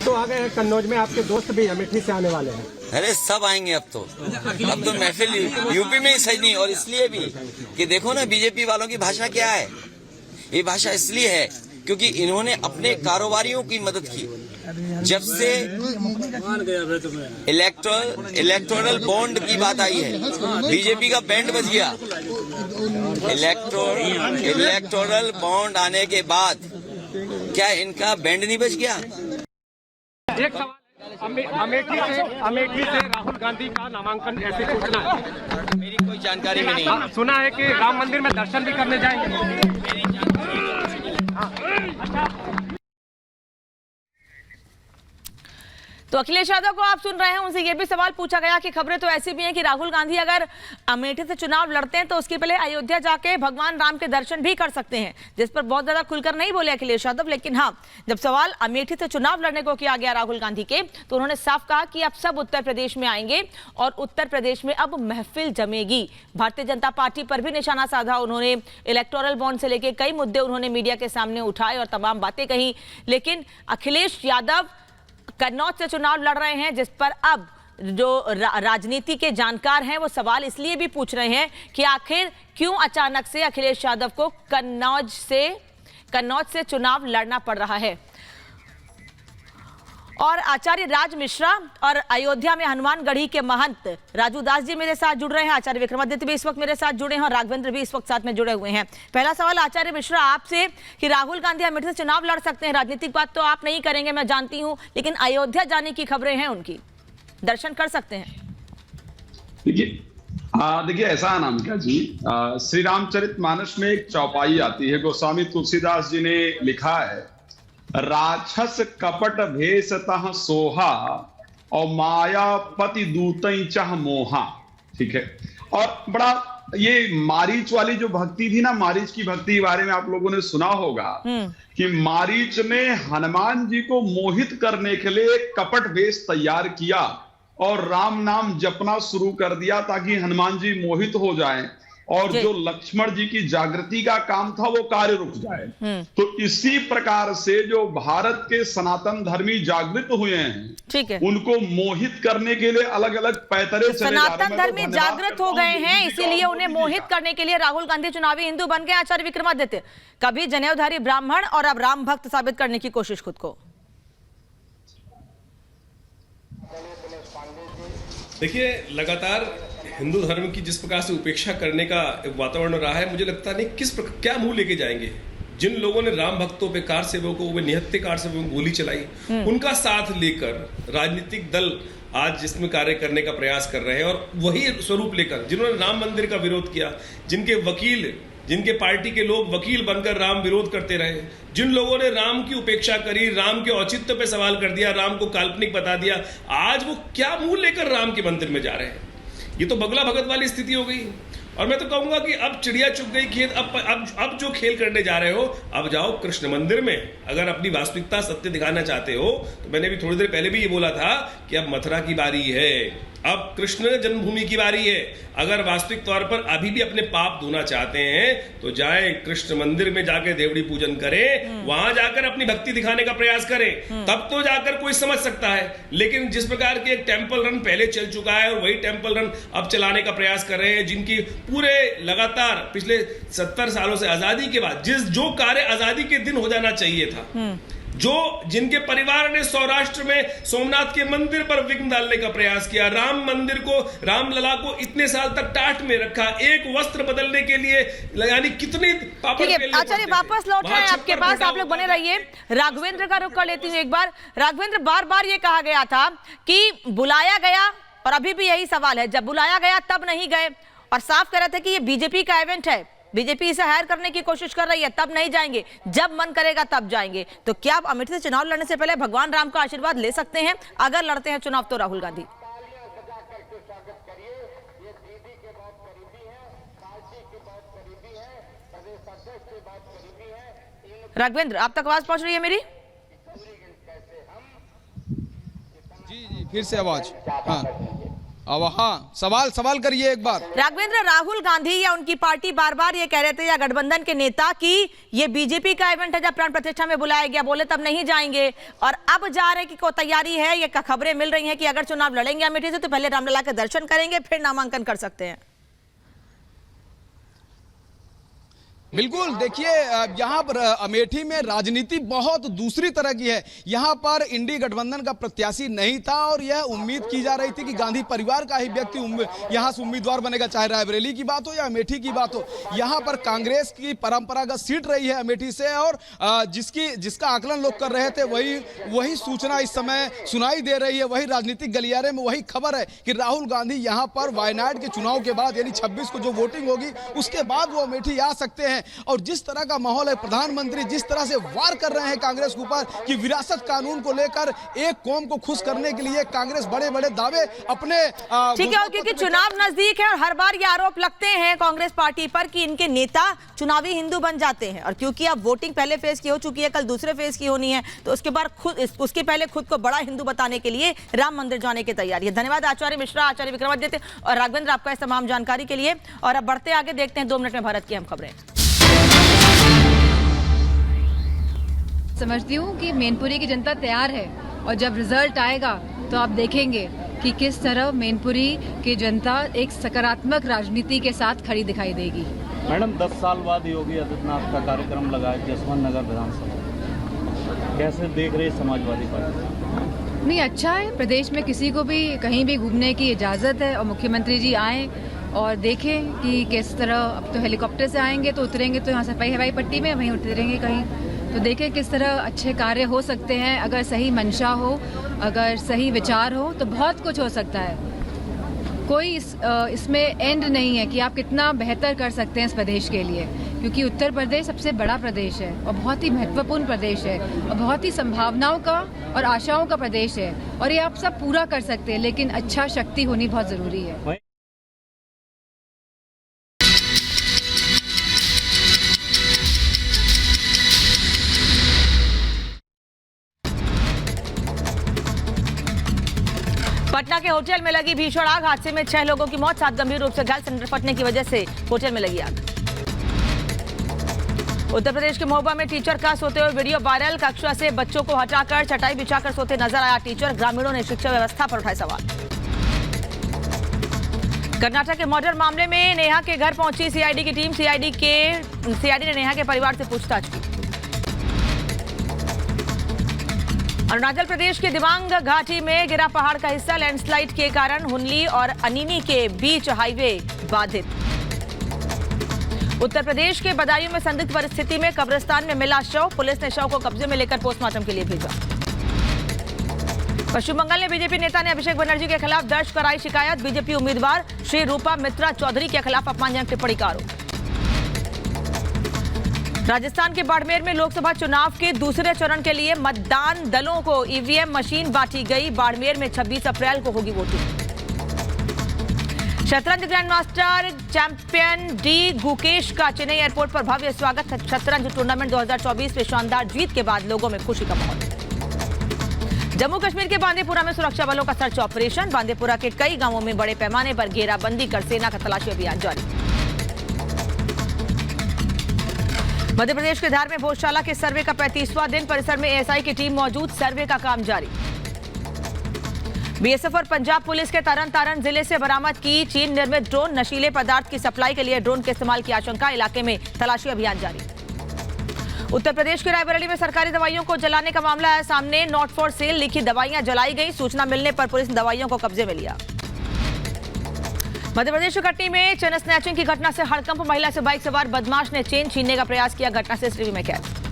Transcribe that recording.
तो आ गए हैं कन्नौज में, आपके दोस्त भी अमेठी से आने वाले हैं। अरे सब आएंगे अब तो महफिल यूपी में ही सही नहीं। और इसलिए भी कि देखो ना बीजेपी वालों की भाषा क्या है। ये भाषा इसलिए है क्योंकि इन्होंने अपने कारोबारियों की मदद की। जब से इलेक्टोरल बॉन्ड की बात आई है, बीजेपी का बैंड बज गया। इलेक्टोरल बॉन्ड आने के बाद क्या इनका बैंड नहीं बज गया? एक सवाल, अमेठी से राहुल गांधी का नामांकन ऐसे सूचना है, मेरी कोई जानकारी में नहीं। सुना है कि राम मंदिर में दर्शन भी करने जाएंगे। तो अखिलेश यादव को आप सुन रहे हैं, उनसे ये भी सवाल पूछा गया कि खबरें तो ऐसी भी हैं कि राहुल गांधी अगर अमेठी से चुनाव लड़ते हैं तो उसके पहले अयोध्या जाके भगवान राम के दर्शन भी कर सकते हैं, जिस पर बहुत ज्यादा खुलकर नहीं बोले अखिलेश यादव। लेकिन हाँ, जब सवाल अमेठी से चुनाव लड़ने को किया गया राहुल गांधी के, तो उन्होंने साफ कहा कि अब सब उत्तर प्रदेश में आएंगे और उत्तर प्रदेश में अब महफिल जमेगी। भारतीय जनता पार्टी पर भी निशाना साधा उन्होंने। इलेक्टोरल बॉन्ड से लेकर कई मुद्दे उन्होंने मीडिया के सामने उठाए और तमाम बातें कही। लेकिन अखिलेश यादव कन्नौज से चुनाव लड़ रहे हैं, जिस पर अब जो राजनीति के जानकार हैं वो सवाल इसलिए भी पूछ रहे हैं कि आखिर क्यों अचानक से अखिलेश यादव को कन्नौज से चुनाव लड़ना पड़ रहा है। और आचार्य राज मिश्रा और अयोध्या में हनुमानगढ़ी के महंत राजू दास जी मेरे साथ जुड़ रहे हैं। आचार्य विक्रमादित्य भी इस वक्त मेरे साथ जुड़े हैं और राघवेंद्र भी इस वक्त साथ में जुड़े हुए हैं। पहला सवाल आचार्य मिश्रा आपसे कि राहुल गांधी अमेठी से चुनाव लड़ सकते हैं, राजनीतिक बात तो आप नहीं करेंगे मैं जानती हूं, लेकिन अयोध्या जाने की खबरें हैं उनकी, दर्शन कर सकते हैं? देखिए ऐसा है नाम क्या जी, श्री रामचरितमानस में एक चौपाई आती है, गोस्वामी तुलसीदास जी ने लिखा है, राक्षस कपट भेष तह सोहा और मायापति दूतई चह मोहा। ठीक है। और बड़ा ये मारीच वाली जो भक्ति थी ना, मारीच की भक्ति के बारे में आप लोगों ने सुना होगा कि मारीच ने हनुमान जी को मोहित करने के लिए एक कपट वेश तैयार किया और राम नाम जपना शुरू कर दिया ताकि हनुमान जी मोहित हो जाएं और जो लक्ष्मण जी की जागृति का काम था वो कार्य रुक जाए। तो इसी प्रकार से जो भारत के सनातन धर्मी जागृत हुए हैं, ठीक है, उनको मोहित करने के लिए अलग अलग पैतरे चले जा रहे हैं। सनातन धर्मी जागृत हो गए हैं, इसीलिए उन्हें मोहित करने के लिए राहुल गांधी चुनावी हिंदू बन गए। आचार्य विक्रमादित्य, कभी जनेऊधारी ब्राह्मण और अब राम भक्त साबित करने की कोशिश खुद को। देखिए, लगातार हिंदू धर्म की जिस प्रकार से उपेक्षा करने का वातावरण रहा है, मुझे लगता नहीं किस प्रकार क्या मुंह लेके जाएंगे। जिन लोगों ने राम भक्तों पे, कार सेवकों पे, निहत्थे कार सेवकों को गोली चलाई, उनका साथ लेकर राजनीतिक दल आज जिसमें कार्य करने का प्रयास कर रहे हैं और वही स्वरूप लेकर जिन्होंने राम मंदिर का विरोध किया, जिनके वकील, जिनके पार्टी के लोग वकील बनकर राम विरोध करते रहे, जिन लोगों ने राम की उपेक्षा करी, राम के औचित्य पे सवाल कर दिया, राम को काल्पनिक बता दिया, आज वो क्या मुंह लेकर राम के मंदिर में जा रहे हैं? ये तो बगला भगत वाली स्थिति हो गई। और मैं तो कहूंगा कि अब चिड़िया चुग गई खेत। अब जो खेल करने जा रहे हो, अब जाओ कृष्ण मंदिर में। अगर अपनी वास्तविकता सत्य दिखाना चाहते हो तो मैंने भी थोड़ी देर पहले भी ये बोला था कि अब मथुरा की बारी है, अब कृष्ण जन्मभूमि की बारी है। अगर वास्तविक तौर पर अभी भी अपने पाप धोना चाहते हैं तो जाएं कृष्ण मंदिर में जाकर देवड़ी पूजन करें, वहां जाकर अपनी भक्ति दिखाने का प्रयास करें, तब तो जाकर कोई समझ सकता है। लेकिन जिस प्रकार की एक टेम्पल रन पहले चल चुका है और वही टेम्पल रन अब चलाने का प्रयास कर रहे हैं, जिनकी पूरे लगातार पिछले 70 सालों से आजादी के बाद जो कार्य आजादी के दिन हो जाना चाहिए था, जिनके परिवार ने सौराष्ट्र में सोमनाथ के मंदिर पर विघ्न डालने का प्रयास किया, राम मंदिर को, रामलला को इतने साल तक टाट में रखा, एक वस्त्र बदलने के लिए यानी कितनी पापड़ बेलने। आचार्य वापस लौट रहे हैं आपके पास, आप लोग बने रहिए। राघवेंद्र का रुख कर लेती हूँ एक बार। राघवेंद्र, बार बार ये कहा गया था कि बुलाया गया और अभी भी यही सवाल है, जब बुलाया गया तब नहीं गए और साफ कर रहे थे कि ये बीजेपी का इवेंट है, बीजेपी इसे हायर करने की कोशिश कर रही है, तब नहीं जाएंगे, जब मन करेगा तब जाएंगे। तो क्या आप अमेठी से चुनाव लड़ने से पहले भगवान राम का आशीर्वाद ले सकते हैं अगर लड़ते हैं चुनाव तो राहुल गांधी? राघवेंद्र, आप तक आवाज पहुंच रही है मेरी? जी, फिर से आवाज। हाँ, अब हाँ, सवाल करिए एक बार। राघवेंद्र, राहुल गांधी या उनकी पार्टी बार बार ये कह रहे थे, या गठबंधन के नेता, कि ये बीजेपी का इवेंट है, जब प्राण प्रतिष्ठा में बुलाया गया बोले तब नहीं जाएंगे, और अब जा रहे कि कोई तैयारी है। ये खबरें मिल रही हैं कि अगर चुनाव लड़ेंगे अमेठी से तो पहले रामलला के दर्शन करेंगे, फिर नामांकन कर सकते हैं। बिल्कुल, देखिए यहाँ पर अमेठी में राजनीति बहुत दूसरी तरह की है। यहाँ पर इंडी गठबंधन का प्रत्याशी नहीं था और यह उम्मीद की जा रही थी कि गांधी परिवार का ही व्यक्ति यहाँ से उम्मीदवार बनेगा, चाहे रायबरेली की बात हो या अमेठी की बात हो। यहाँ पर कांग्रेस की परंपरागत सीट रही है अमेठी से, और जिसका आकलन लोग कर रहे थे वही सूचना इस समय सुनाई दे रही है। वही राजनीतिक गलियारे में वही खबर है कि राहुल गांधी यहाँ पर वायनाड के चुनाव के बाद, यानी 26 को जो वोटिंग होगी उसके बाद वो अमेठी आ सकते हैं। और जिस तरह का माहौल है, प्रधानमंत्री जिस तरह से वार कर रहे हैं कांग्रेस के ऊपर कि विरासत कानून को लेकर एक कौम को खुश करने के लिए कांग्रेस बड़े बड़े दावे अपने ठीक है, और क्योंकि चुनाव नजदीक है और हर बार ये आरोप लगते हैं कांग्रेस पार्टी पर कि इनके नेता चुनावी हिंदू बन जाते हैं, और क्योंकि अब वोटिंग पहले फेज की हो चुकी है, कल दूसरे फेज की होनी है, तो उसके पहले खुद को बड़ा हिंदू बताने के लिए राम मंदिर जाने की तैयारी है। धन्यवाद आचार्य मिश्रा, आचार्य विक्रमादित्य और राघवेंद्र, आपका इस तमाम जानकारी के लिए। और अब बढ़ते आगे, देखते हैं 2 मिनट में भारत की अहम खबरें। समझती हूँ कि मैनपुरी की जनता तैयार है, और जब रिजल्ट आएगा तो आप देखेंगे कि किस तरह मैनपुरी की जनता एक सकारात्मक राजनीति के साथ खड़ी दिखाई देगी। मैडम, 10 साल बाद योगी आदित्यनाथ का कार्यक्रम लगा है जसवंत नगर विधानसभा, कैसे देख रहे समाजवादी पार्टी? नहीं, अच्छा है। प्रदेश में किसी को भी कहीं भी घूमने की इजाज़त है, और मुख्यमंत्री जी आए और देखें कि किस तरह, अब तो हेलीकॉप्टर से आएंगे तो उतरेंगे तो यहाँ सफाई हवाई पट्टी में, वहीं उतरेंगे कहीं, तो देखें किस तरह अच्छे कार्य हो सकते हैं। अगर सही मंशा हो, अगर सही विचार हो तो बहुत कुछ हो सकता है। कोई इसमें एंड नहीं है कि आप कितना बेहतर कर सकते हैं इस प्रदेश के लिए, क्योंकि उत्तर प्रदेश सबसे बड़ा प्रदेश है और बहुत ही महत्वपूर्ण प्रदेश है और बहुत ही संभावनाओं का और आशाओं का प्रदेश है, और ये आप सब पूरा कर सकते हैं, लेकिन अच्छा शक्ति होनी बहुत ज़रूरी है। पटना के होटल में लगी भीषण आग, हादसे में 6 लोगों की मौत, 7 गंभीर रूप से घायल। सिलेंडर फटने की वजह से होटल में लगी आग। उत्तर प्रदेश के महोबा में टीचर का सोते हुए वीडियो वायरल, कक्षा से बच्चों को हटाकर चटाई बिछाकर सोते नजर आया टीचर, ग्रामीणों ने शिक्षा व्यवस्था पर उठाए सवाल। कर्नाटक के मर्डर मामले में नेहा के घर पहुंची सीआईडी की टीम, सीआईडी ने नेहा के परिवार से पूछताछ की। अरुणाचल प्रदेश के दिबांग घाटी में गिरा पहाड़ का हिस्सा, लैंडस्लाइड के कारण हुनली और अनिनी के बीच हाईवे बाधित। उत्तर प्रदेश के बदायूं में संदिग्ध परिस्थिति में कब्रिस्तान में मिला शव, पुलिस ने शव को कब्जे में लेकर पोस्टमार्टम के लिए भेजा। पश्चिम बंगाल में बीजेपी नेता ने अभिषेक बनर्जी के खिलाफ दर्ज कराई शिकायत, बीजेपी उम्मीदवार श्री रूपा मित्रा चौधरी के खिलाफ अपमानजनक टिप्पणी का आरोप। राजस्थान के बाड़मेर में लोकसभा चुनाव के दूसरे चरण के लिए मतदान दलों को ईवीएम मशीन बांटी गई, बाड़मेर में 26 अप्रैल को होगी वोटिंग। शतरंज ग्रैंडमास्टर चैंपियन डी गुकेश का चेन्नई एयरपोर्ट पर भव्य स्वागत, शतरंज टूर्नामेंट 2024 में शानदार जीत के बाद लोगों में खुशी का माहौल। जम्मू कश्मीर के बांदीपुरा में सुरक्षा बलों का सर्च ऑपरेशन, बांदीपुरा के कई गांवों में बड़े पैमाने पर घेराबंदी कर सेना का तलाशी अभियान जारी। मध्य प्रदेश के धार में भोजशाला के सर्वे का 35वां दिन, परिसर में एएसआई की टीम मौजूद, सर्वे का काम जारी। बीएसएफ और पंजाब पुलिस के तारण जिले से बरामद की चीन निर्मित ड्रोन, नशीले पदार्थ की सप्लाई के लिए ड्रोन के इस्तेमाल की आशंका, इलाके में तलाशी अभियान जारी। उत्तर प्रदेश के रायबरेली में सरकारी दवाइयों को जलाने का मामला है सामने, नॉट फॉर सेल लिखी दवाइयां जलाई गई, सूचना मिलने पर पुलिस ने दवाइयों को कब्जे में लिया। मध्य प्रदेश के कटनी में चेन स्नैचिंग की घटना से हड़कंप, महिला से बाइक सवार बदमाश ने चेन छीनने का प्रयास किया, घटना से सीसीटीवी में कैद।